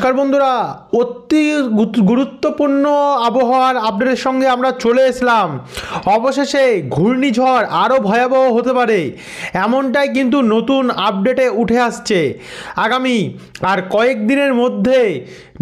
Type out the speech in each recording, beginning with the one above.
নমস্কার বন্ধুরা, অতি গুরুত্বপূর্ণ আবহাওয়ার আপডেটের সঙ্গে আমরা চলে এসলাম। অবশেষে ঘূর্ণিঝড় আরও ভয়াবহ হতে পারে, এমনটাই কিন্তু নতুন আপডেটে উঠে আসছে। আগামী আর কয়েকদিনের মধ্যে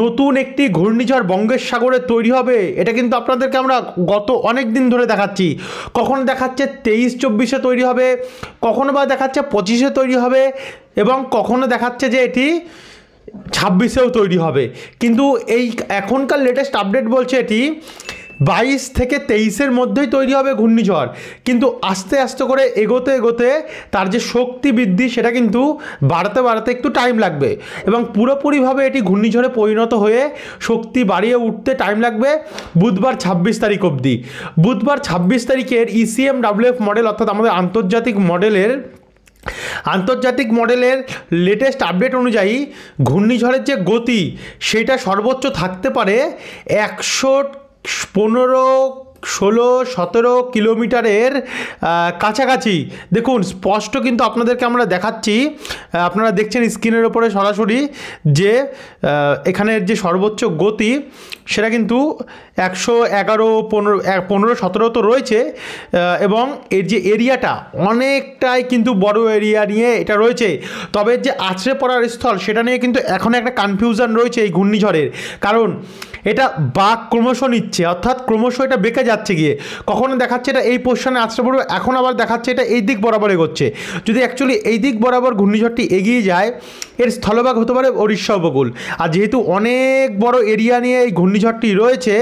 নতুন একটি ঘূর্ণিঝড় বঙ্গোপসাগরে তৈরি হবে। এটা কিন্তু আপনাদেরকে আমরা গত অনেক দিন ধরে দেখাচ্ছি। কখনো দেখাচ্ছে 23-24-এ তৈরি হবে, কখনো বা দেখাচ্ছে 25-এ তৈরি হবে, এবং কখনো দেখাচ্ছে যে এটি 26-এও তৈরি হবে। কিন্তু এই এখনকার লেটেস্ট আপডেট বলছে এটি 22 থেকে 23-এর মধ্যেই তৈরি হবে ঘূর্ণিঝড়। কিন্তু আস্তে আস্তে করে এগোতে এগোতে তার যে শক্তি বৃদ্ধি সেটা কিন্তু বাড়তে বাড়তে একটু টাইম লাগবে, এবং পুরোপুরিভাবে এটি ঘূর্ণিঝড়ে পরিণত হয়ে শক্তি বাড়িয়ে উঠতে টাইম লাগবে বুধবার 26 তারিখ অবধি। বুধবার 26 তারিখের ECMWF মডেল, অর্থাৎ আমাদের আন্তর্জাতিক মডেলের লেটেস্ট আপডেট অনুযায়ী ঘূর্ণিঝড়ের যে গতি সেটা সর্বোচ্চ থাকতে পারে 115-16-17 কিলোমিটারের কাছাকাছি। দেখুন স্পষ্ট কিন্তু আপনাদেরকে আমরা দেখাচ্ছি, আপনারা দেখছেন স্ক্রিনের ওপরে সরাসরি যে এখানের যে সর্বোচ্চ গতি সেটা কিন্তু 111-15-17 তো রয়েছে, এবং এর যে এরিয়াটা অনেকটাই কিন্তু বড় এরিয়া নিয়ে এটা রয়েছে। তবে যে আছড়ে পড়ার স্থল সেটা নিয়ে কিন্তু এখন একটা কনফিউশন রয়েছে এই ঘূর্ণিঝড়ের, কারণ এটা বাঁক ক্রমশ নিচ্ছে, অর্থাৎ ক্রমশ এটা বেঁকে যাচ্ছে গিয়ে। কখনো দেখাচ্ছে এটা এই পোর্শনে আছড়ে পড়বে, এখন আবার দেখাচ্ছে এটা এই দিক বরাবর এগোচ্ছে। যদি অ্যাকচুয়ালি এই দিক বরাবর ঘূর্ণিঝড়টি এগিয়ে যায়, এর স্থলভাগ হতে পারে ওড়িশা উপকূল। আর যেহেতু অনেক বড় এরিয়া নিয়ে এই ঘূর্ণিঝড়টি রয়েছে,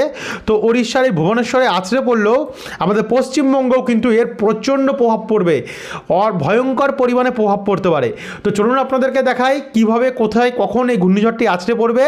তো ওড়িশার এই ভুবনেশ্বরে আছড়ে পড়লেও আমাদের পশ্চিমবঙ্গেও কিন্তু এর প্রচণ্ড প্রভাব পড়বে, আর ভয়ঙ্কর পরিমাণে প্রভাব পড়তে পারে। তো চলুন আপনাদেরকে দেখাই কিভাবে, কোথায়, কখন এই ঘূর্ণিঝড়টি আছড়ে পড়বে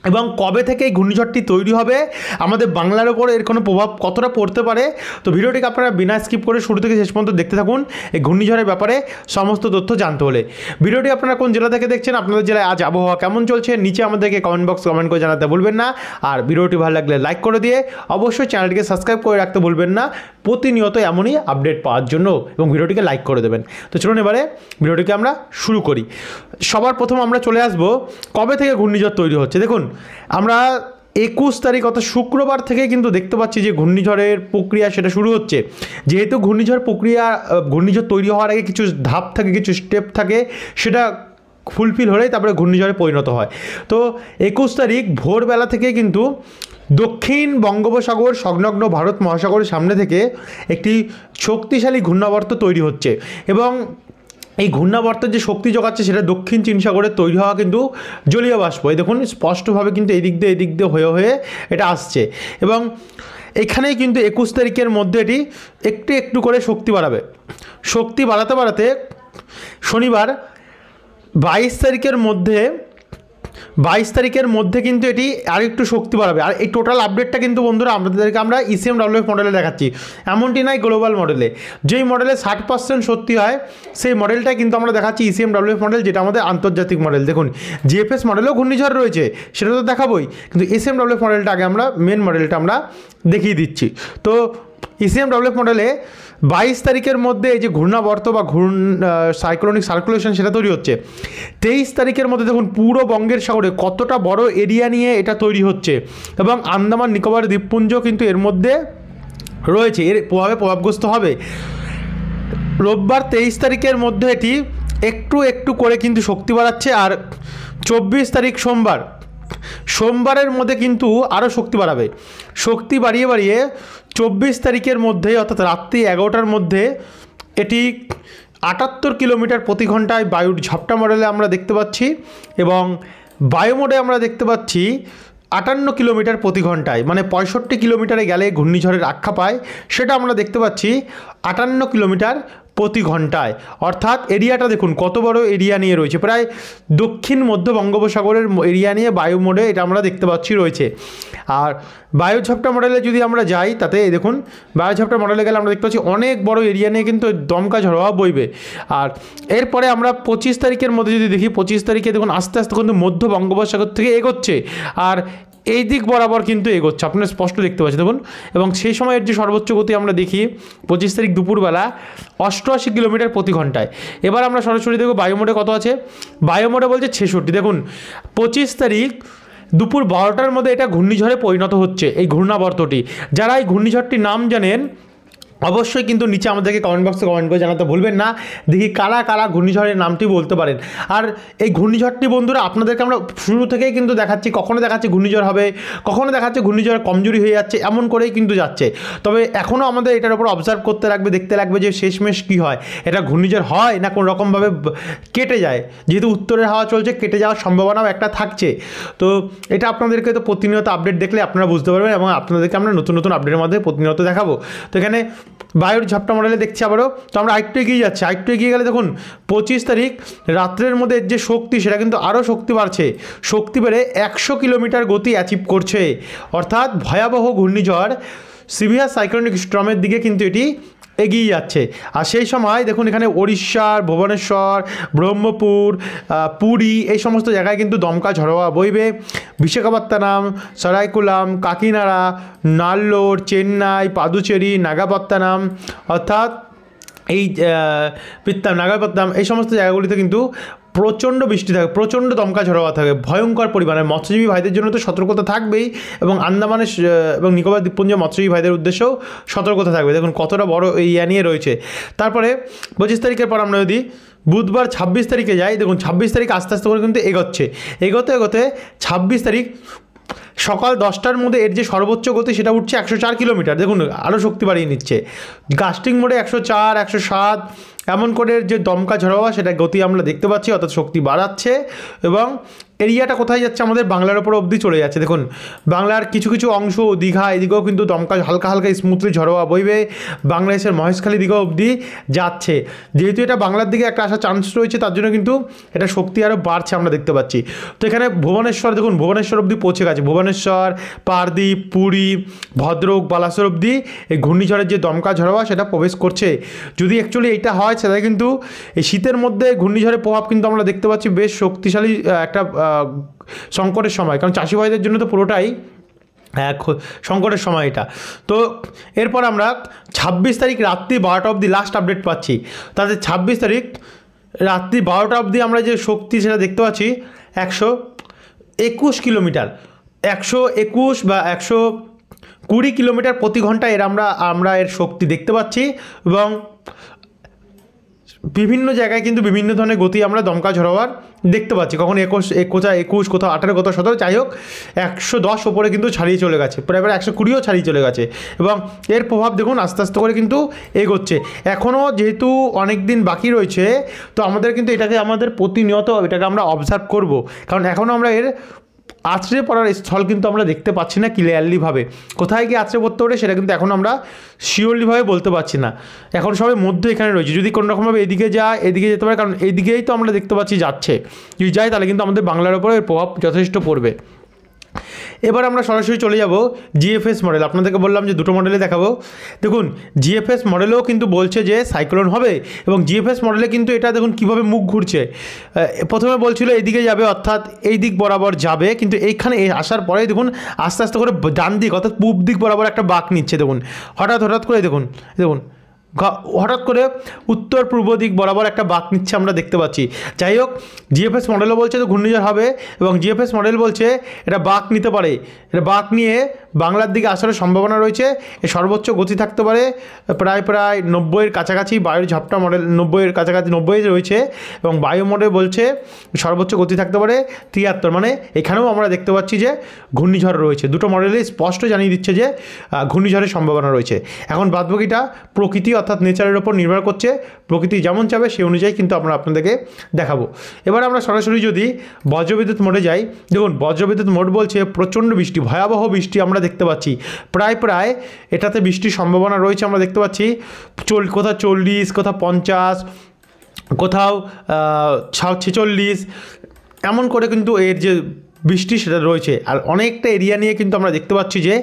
এবং কবে থেকে এই ঘূর্ণিঝড়টি তৈরি হবে, আমাদের বাংলার ওপর এর কোনো প্রভাব কতটা পড়তে পারে। তো ভিডিওটিকে আপনারা বিনা স্কিপ করে শুরু থেকে শেষ পর্যন্ত দেখতে থাকুন এই ঘূর্ণিঝড়ের ব্যাপারে সমস্ত তথ্য জানতে হলে। ভিডিওটি আপনারা কোন জেলা থেকে দেখছেন, আপনাদের জেলায় আজ আবহাওয়া কেমন চলছে, নিচে আমাদেরকে কমেন্ট করে জানাতে ভুলবেন না। আর ভিডিওটি ভালো লাগলে লাইক করে দিয়ে অবশ্যই চ্যানেলটিকে সাবস্ক্রাইব করে রাখতে ভুলবেন না, প্রতিনিয়ত এমনই আপডেট পাওয়ার জন্য, এবং ভিডিওটিকে লাইক করে দেবেন। তো চলুন এবারে ভিডিওটিকে আমরা শুরু করি। সবার প্রথম আমরা চলে আসবো কবে থেকে ঘূর্ণিঝড় তৈরি হচ্ছে। দেখুন আমরা 21 তারিখ অর্থাৎ শুক্রবার থেকে কিন্তু দেখতে পাচ্ছি যে ঘূর্ণিঝড়ের প্রক্রিয়া সেটা শুরু হচ্ছে। যেহেতু ঘূর্ণিঝড় তৈরি হওয়ার আগে কিছু ধাপ থাকে, কিছু স্টেপ থাকে, সেটা ফুলফিল হলেই তারপরে ঘূর্ণিঝড়ে পরিণত হয়। তো 21 তারিখ ভোরবেলা থেকে কিন্তু দক্ষিণ বঙ্গোপসাগর সংলগ্ন ভারত মহাসাগরের সামনে থেকে একটি শক্তিশালী ঘূর্ণাবর্ত তৈরি হচ্ছে, এবং এই ঘূর্ণাবর্তের যে শক্তি যোগাচ্ছে সেটা দক্ষিণ চীন সাগরে তৈরি হওয়া কিন্তু জলীয় বাষ্প। এই দেখুন স্পষ্টভাবে কিন্তু এই দিক দিয়ে হয়ে এটা আসছে, এবং এখানেই কিন্তু 21 তারিখের মধ্যে এটি একটু একটু করে শক্তি বাড়াতে শনিবার 22 তারিখের মধ্যে কিন্তু এটি আরেকটু শক্তি বাড়াবে। আর এই টোটাল আপডেটটা কিন্তু বন্ধুরা আপনাদেরকে আমরা ECMWF মডেলে দেখাচ্ছি, এমনটি নয় গ্লোবাল মডেলে। যেই মডেলে 60% সত্যি হয় সেই মডেলটাই কিন্তু আমরা দেখাচ্ছি ECMWF মডেল, যেটা আমাদের আন্তর্জাতিক মডেল। দেখুন GFS মডেলেও ঘূর্ণিঝড় রয়েছে, সেটা তো দেখাবোই, কিন্তু ECMWF মডেলটা আগে আমরা মেন মডেলটা আমরা দেখিয়ে দিচ্ছি। তো ECMWF মডেলে 22 তারিখের মধ্যে এই যে ঘূর্ণাবর্ত বা সাইক্লোনিক সার্কুলেশন সেটা তৈরি হচ্ছে। 23 তারিখের মধ্যে দেখুন পুরো বঙ্গের সাগরে কতটা বড় এরিয়া নিয়ে এটা তৈরি হচ্ছে, এবং আন্দামান নিকোবর দ্বীপপুঞ্জ কিন্তু এর মধ্যে রয়েছে, এর প্রভাবগ্রস্ত হবে। রোববার 23 তারিখের মধ্যে এটি একটু একটু করে কিন্তু শক্তি বাড়াচ্ছে, আর 24 তারিখ সোমবারের মধ্যে কিন্তু আরও শক্তি বাড়াবে। শক্তি বাড়িয়ে 24 তারিখের মধ্যে অর্থাৎ রাত্রি 11টার মধ্যে এটি 78 কিলোমিটার প্রতি ঘন্টায় বায়ুর ঝাপটা মডেলে আমরা দেখতে পাচ্ছি, এবং বায়ু মোডে আমরা দেখতে পাচ্ছি 58 কিলোমিটার প্রতি ঘন্টায়, মানে 65 কিলোমিটারে গেলে ঘূর্ণিঝড়ের আখ্যা পায়, সেটা আমরা দেখতে পাচ্ছি 58 কিলোমিটার প্রতি ঘন্টায়। অর্থাৎ এরিয়াটা দেখুন কত বড় এরিয়া নিয়ে রয়েছে, প্রায় দক্ষিণ মধ্য বঙ্গোপসাগরের এরিয়া নিয়ে বায়ু মোডে এটা আমরা দেখতে পাচ্ছি রয়েছে। আর বায়ুঝাপটা মডেলে যদি আমরা যাই, তাতে দেখুন বায়ুঝাপটা মডেলে গেলে আমরা দেখতে পাচ্ছি অনেক বড় এরিয়া নিয়ে কিন্তু দমকা ঝড় হওয়া বইবে। আর এরপরে আমরা 25 তারিখের মধ্যে যদি দেখি, 25 তারিখে দেখুন আস্তে আস্তে কিন্তু মধ্য বঙ্গোপসাগর থেকে এগোচ্ছে, আর এই দিক বরাবর কিন্তু এগোচ্ছে, আপনারা স্পষ্ট দেখতে পাচ্ছেন দেখুন। এবং সেই সময়ের যে সর্বোচ্চ গতি আমরা দেখি 25 তারিখ দুপুরবেলা 88 কিলোমিটার প্রতি ঘন্টায়। এবার আমরা সরাসরি দেখব বায়ুমোডে কত আছে। বায়ুমোডে বলছে 66। দেখুন 25 তারিখ দুপুর 12টার মধ্যে এটা ঘূর্ণিঝড়ে পরিণত হচ্ছে, এই ঘূর্ণাবর্তটি। যারা এই ঘূর্ণিঝড়টির নাম জানেন অবশ্যই কিন্তু নিচে আমাদেরকে কমেন্ট বক্সে কমেন্ট করে জানাতে ভুলবেন না, দেখি কারা কারা ঘূর্ণিঝড়ের নামটি বলতে পারেন। আর এই ঘূর্ণিঝড়টি বন্ধুরা আপনাদেরকে আমরা শুরু থেকেই কিন্তু দেখাচ্ছি, কখনো দেখাচ্ছে ঘূর্ণিঝড় হবে, কখনো দেখাচ্ছে ঘূর্ণিঝড় কমজোরি হয়ে যাচ্ছে, এমন করেই কিন্তু যাচ্ছে। তবে এখনও আমাদের এটার উপর অবজার্ভ করতে লাগবে, দেখতে লাগবে যে শেষমেশ কী হয়, এটা ঘূর্ণিঝড় হয় না কোনো রকমভাবে কেটে যায়। যেহেতু উত্তরের হাওয়া চলছে, কেটে যাওয়ার সম্ভাবনাও একটা থাকছে। তো এটা আপনাদেরকে তো প্রতিনিয়ত আপডেট দেখলে আপনারা বুঝতে পারবেন, এবং আপনাদেরকে আমরা নতুন নতুন আপডেটের মধ্যে প্রতিনিয়ত দেখাবো। তো এখানে বায়ুর ঝাপটা মডেলে দেখছি আবারও। তো আমরা আরেকটু এগিয়ে যাচ্ছি, আরেকটু এগিয়ে গেলে দেখুন 25 তারিখ রাত্রের মধ্যে যে শক্তি, সেটা কিন্তু আরও শক্তি বাড়ছে, শক্তি বেড়ে 100 কিলোমিটার গতি অ্যাচিভ করছে। অর্থাৎ ভয়াবহ ঘূর্ণিঝড় সিভিয়ার সাইক্লোনিক স্টর্মের দিকে কিন্তু এটি এগিয়ে যাচ্ছে। আর সেই সময় দেখুন এখানে ওড়িশার ভুবনেশ্বর, ব্রহ্মপুর, পুরী এই সমস্ত জায়গায় কিন্তু দমকা ঝড়ো হাওয়া বইবে। বিশাখাপত্তনম, সরাইকুলাম, কাকিনাড়া, নাল্লোর, চেন্নাই, পাদুচেরি, নাগাপত্তনম অর্থাৎ এই নাগাপত্তনম এই সমস্ত জায়গাগুলিতে কিন্তু প্রচণ্ড বৃষ্টি থাকে, প্রচণ্ড দমকা ঝড়ো হাওয়া থাকে, ভয়ঙ্কর পরিমাণে। মৎস্যজীবী ভাইদের জন্য তো সতর্কতা থাকবেই, এবং আন্দামানের এবং নিকোবর দ্বীপপুঞ্জের মৎস্যজীবী ভাইদের উদ্দেশ্যেও সতর্কতা থাকবে। দেখুন কতটা বড় এই নিয়ে রয়েছে। তারপরে 25 তারিখের পর আমরা যদি বুধবার 26 তারিখে যাই, দেখুন 26 তারিখ আস্তে আস্তে করে কিন্তু এগোচ্ছে, এগোতে এগোতে 26 তারিখ সকাল 10টার মধ্যে এর যে সর্বোচ্চ গতি সেটা উঠছে 104 কিলোমিটার। দেখুন আরও শক্তি বাড়িয়ে নিচ্ছে, গাস্টিং মোডে 104, 107 এমন করে যে দমকা ঝড়ো হাওয়া সেটা গতি আমরা দেখতে পাচ্ছি, অর্থাৎ শক্তি বাড়াচ্ছে। এবং এরিয়াটা কোথায় যাচ্ছে, আমাদের বাংলার ওপর অবধি চলে যাচ্ছে। দেখুন বাংলার কিছু কিছু অংশ, দীঘা এদিকেও কিন্তু দমকা হালকা হালকা স্মুথলি ঝড়ো হাওয়া বইবে, বাংলাদেশের মহেশখালী দিকেও অবধি যাচ্ছে। যেহেতু এটা বাংলার দিকে একটা আসার চান্স রয়েছে, তার জন্য কিন্তু এটা শক্তি আরও বাড়ছে আমরা দেখতে পাচ্ছি। তো এখানে ভুবনেশ্বর, দেখুন ভুবনেশ্বর অবধি পৌঁছে গেছে, ভুবনেশ্বর, পারদ্বীপ, পুরী, ভদ্রক, বালাসোর অবধি এই ঘূর্ণিঝড়ের যে দমকা ঝড়ো হাওয়া সেটা প্রবেশ করছে। যদি অ্যাকচুয়ালি এইটা হয়, সেটা কিন্তু এই শীতের মধ্যে ঘূর্ণিঝড়ের প্রভাব কিন্তু আমরা দেখতে পাচ্ছি বেশ শক্তিশালী একটা সংকটের সময়, কারণ চাষি ভাইদের জন্য তো পুরোটাই সংকটের সময় এটা। তো এরপর আমরা 26 তারিখ রাত্রি 12টা অবধি লাস্ট আপডেট পাচ্ছি। তাতে 26 তারিখ রাত্রি 12টা অবধি আমরা যে শক্তি সেটা দেখতে পাচ্ছি 121 কিলোমিটার, 121 বা 120 কিলোমিটার প্রতি ঘন্টা এর আমরা এর শক্তি দেখতে পাচ্ছি। এবং বিভিন্ন জায়গায় কিন্তু বিভিন্ন ধরনের গতি আমরা দমকা ঝড়ো হাওয়ার দেখতে পাচ্ছি, কখন 21, কোথাও 18, কোথাও 17, যাই হোক 110 ওপরে কিন্তু ছাড়িয়ে চলে গেছে, প্রায় 120ও ছাড়িয়ে চলে গেছে। এবং এর প্রভাব দেখুন আস্তে আস্তে করে কিন্তু এগোচ্ছে। এখনও যেহেতু অনেক দিন বাকি রয়েছে, তো আমাদের কিন্তু এটাকে আমাদের প্রতিনিয়ত এটাকে আমরা অবজার্ভ করব, কারণ এখনও আমরা এর আছড়ে পড়ার স্থল কিন্তু আমরা দেখতে পাচ্ছি না ক্লিয়ারলিভাবে। কোথায় গিয়ে আছড়ে পড়তে পারে সেটা কিন্তু এখন আমরা শিওরলিভাবে বলতে পারছি না। এখন সবাই মধ্য এখানে রয়েছে, যদি কোনো রকমভাবে এদিকে যায়, এদিকে যেতে পারে, কারণ এদিকেই তো আমরা দেখতে পাচ্ছি যাচ্ছে। যদি যায় তাহলে কিন্তু আমাদের বাংলার ওপরে এর প্রভাব যথেষ্ট পড়বে। এবার আমরা সরাসরি চলে যাব জিএফএস মডেল। আপনাদেরকে বললাম যে দুটো মডেলে দেখাবো। দেখুন জিএফএস মডেলেও কিন্তু বলছে যে সাইক্লোন হবে, এবং জিএফএস মডেলে কিন্তু এটা দেখুন কীভাবে মুখ ঘুরছে। প্রথমে বলছিল এইদিকে যাবে, অর্থাৎ এই দিক বরাবর যাবে, কিন্তু এইখানে আসার পরেই দেখুন আস্তে আস্তে করে ডান দিক অর্থাৎ পূব দিক বরাবর একটা বাঁক নিচ্ছে। দেখুন হঠাৎ করে দেখুন হঠাৎ করে উত্তর পূর্ব দিক বরাবর একটা বাঁক নিচ্ছে আমরা দেখতে পাচ্ছি। যাই হোক জিএফএস মডেলও বলছে তো ঘূর্ণিঝড় হবে, এবং জিএফএস মডেল বলছে এটা বাঁক নিতে পারে, এটা বাঁক নিয়ে বাংলার দিকে আসার সম্ভাবনা রয়েছে। এর সর্বোচ্চ গতি থাকতে পারে প্রায় 90-এর কাছাকাছি। বায়ুর ঝাপটা মডেল 90-এর কাছাকাছি 90 রয়েছে, এবং বায়ু মডেল বলছে সর্বোচ্চ গতি থাকতে পারে 73। মানে এখানেও আমরা দেখতে পাচ্ছি যে ঘূর্ণিঝড় রয়েছে। দুটো মডেলেই স্পষ্ট জানিয়ে দিচ্ছে যে ঘূর্ণিঝড়ের সম্ভাবনা রয়েছে। এখন বাদবাকিটা প্রকৃতি অর্থাৎ নেচারের ওপর নির্ভর করছে, প্রকৃতি যেমন চাবে সেই অনুযায়ী কিন্তু আমরা আপনাদেরকে দেখাবো। এবার আমরা সরাসরি যদি বজ্রবিদ্যুৎ মোডে যাই, দেখুন বজ্রবিদ্যুৎ মোড বলছে প্রচণ্ড বৃষ্টি, ভয়াবহ বৃষ্টি আমরা দেখতে পাচ্ছি। প্রায় এটাতে বৃষ্টির সম্ভাবনা রয়েছে আমরা দেখতে পাচ্ছি। কোথাও 40, কোথাও 50, কোথাও 46, এমন করে কিন্তু এর যে বৃষ্টি সেটা রয়েছে। আর অনেকটা এরিয়া নিয়ে কিন্তু আমরা দেখতে পাচ্ছি যে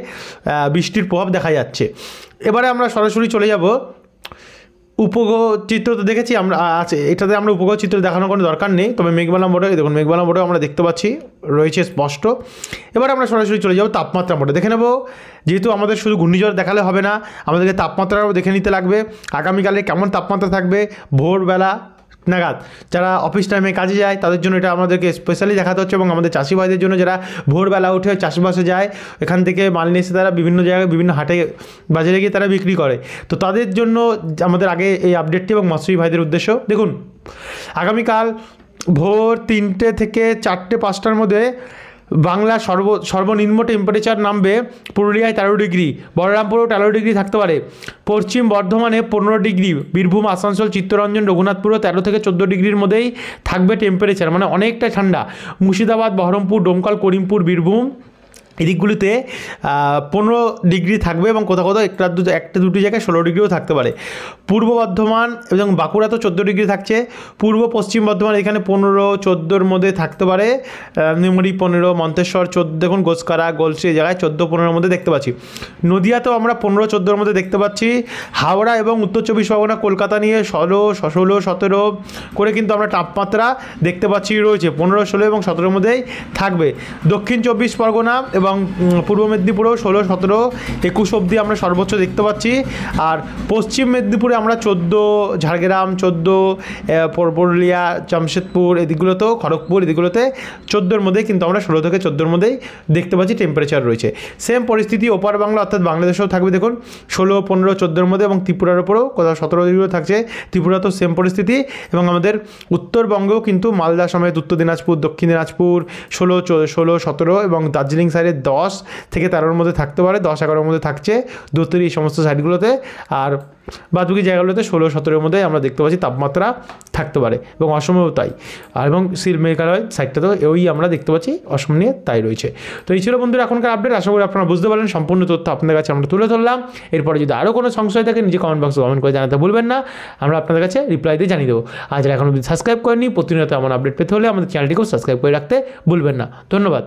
বৃষ্টির প্রভাব দেখা যাচ্ছে। এবারে আমরা সরাসরি চলে যাব উপগ্রহ চিত্র তো দেখেছি আমরা, আছে এটাতে আমরা উপগ্রহ চিত্র দেখানোর কোনো দরকার নেই। তবে মেঘমালা মোড়ে দেখুন, মেঘমালা মোড়েও আমরা দেখতে পাচ্ছি রয়েছে স্পষ্ট। এবার আমরা সরাসরি চলে যাব তাপমাত্রা মোড়ে, দেখে নেব। যেহেতু আমাদের শুধু ঘূর্ণিঝড় দেখালে হবে না, আমাদেরকে তাপমাত্রাও দেখে নিতে লাগবে। আগামীকালে কেমন তাপমাত্রা থাকবে ভোরবেলা নাগাদ, যারা অফিস টাইমে কাজে যায় তাদের জন্য এটা আমাদেরকে স্পেশালি দেখাতে হচ্ছে, এবং আমাদের চাষি ভাইদের জন্য যারা ভোরবেলা উঠে চাষবাসে যায়, এখান থেকে মাল নিয়ে এসে তারা বিভিন্ন জায়গায় বিভিন্ন হাটে বাজারে গিয়ে তারা বিক্রি করে, তো তাদের জন্য আমাদের আগে এই আপডেটটি এবং মৎস্যজীবী ভাইদের উদ্দেশ্য। দেখুন আগামীকাল ভোর 3টে থেকে 4টে 5টার মধ্যে বাংলা সর্বনিম্ন টেম্পারেচার নামবে পুরুলিয়ায় 13 ডিগ্রি, বলরামপুরেও 13 ডিগ্রি থাকতে পারে, পশ্চিম বর্ধমানে 15 ডিগ্রি, বীরভূম আসানসোল চিত্তরঞ্জন রঘুনাথপুরও 13 থেকে 14 ডিগ্রির মধ্যেই থাকবে টেম্পারেচার, মানে অনেকটা ঠান্ডা। মুর্শিদাবাদ, বহরমপুর, ডোমকল, করিমপুর, বীরভূম এদিকগুলিতে 15 ডিগ্রি থাকবে, এবং কোথাও কোথাও একটা দুটি জায়গায় 16 ডিগ্রিও থাকতে পারে। পূর্ব বর্ধমান এবং বাঁকুড়া তো 14 ডিগ্রি থাকছে, পূর্ব পশ্চিম বর্ধমান এখানে 15-14 মধ্যে থাকতে পারে, নিমড়ি 15, মন্তেশ্বর 14, দেখুন গোসকারা গোলসি এই জায়গায় 14-15 মধ্যে দেখতে পাচ্ছি। নদিয়াতেও আমরা 15-14 মধ্যে দেখতে পাচ্ছি। হাওড়া এবং উত্তর 24 পরগনা, কলকাতা নিয়ে 16-17 করে কিন্তু আমরা তাপমাত্রা দেখতে পাচ্ছি রয়েছে, 15-16 এবং 17 মধ্যেই থাকবে। দক্ষিণ 24 পরগনা এবং পূর্ব মেদিনীপুরেও 16-17-21 অবধি আমরা সর্বোচ্চ দেখতে পাচ্ছি। আর পশ্চিম মেদিনীপুরে আমরা 14, ঝাড়গ্রাম 14, পুরুলিয়া, জামশেদপুর এদিকগুলোতেও, খড়গপুর এদিকগুলোতে 14-র মধ্যেই কিন্তু আমরা 16 থেকে 14-র মধ্যেই দেখতে পাচ্ছি টেম্পারেচার রয়েছে। সেম পরিস্থিতি ওপার বাংলা অর্থাৎ বাংলাদেশেও থাকবে, দেখুন 16, 15, 14-র মধ্যে, এবং ত্রিপুরার উপরেও কোথাও 17 ডিগ্রিও থাকছে, ত্রিপুরাতেও সেম পরিস্থিতি। এবং আমাদের উত্তরবঙ্গেও কিন্তু মালদা সমেত উত্তর দিনাজপুর, দক্ষিণ দিনাজপুর 16-17 এবং দার্জিলিং সাইডে 10 থেকে 13-র মধ্যে থাকতে পারে, 10-11-র মধ্যে থাকছে দূরত্বের এই সমস্ত সাইডগুলোতে। আর বাদবাকি জায়গাগুলোতে 16-17-র মধ্যে আমরা দেখতে পাচ্ছি তাপমাত্রা থাকতে পারে, এবং অসমও তাই। আর এবং মেঘালয় সাইডটাতেও ওই আমরা দেখতে পাচ্ছি অসম নিয়ে তাই রয়েছে। তো এই ছিল বন্ধুরা এখনকার আপডেট, আশা করি আপনারা বুঝতে পারলেন। সম্পূর্ণ তথ্য আপনাদের কাছে আমরা তুলে ধরলাম। এরপরে যদি আরও কোনো সংশয় থাকে নিজে কমেন্ট বক্সে কমেন্ট করে জানাতে ভুলবেন না, আমরা আপনাদের কাছে রিপ্লাই দিয়ে জানিয়ে দেবো। আর যারা এখনও সাবস্ক্রাইব করেনি, প্রতিনিয়ত এমন আপডেট পেতে হলে আমাদের চ্যানেলটিকেও সাবস্ক্রাইব করে রাখতে ভুলবেন না। ধন্যবাদ।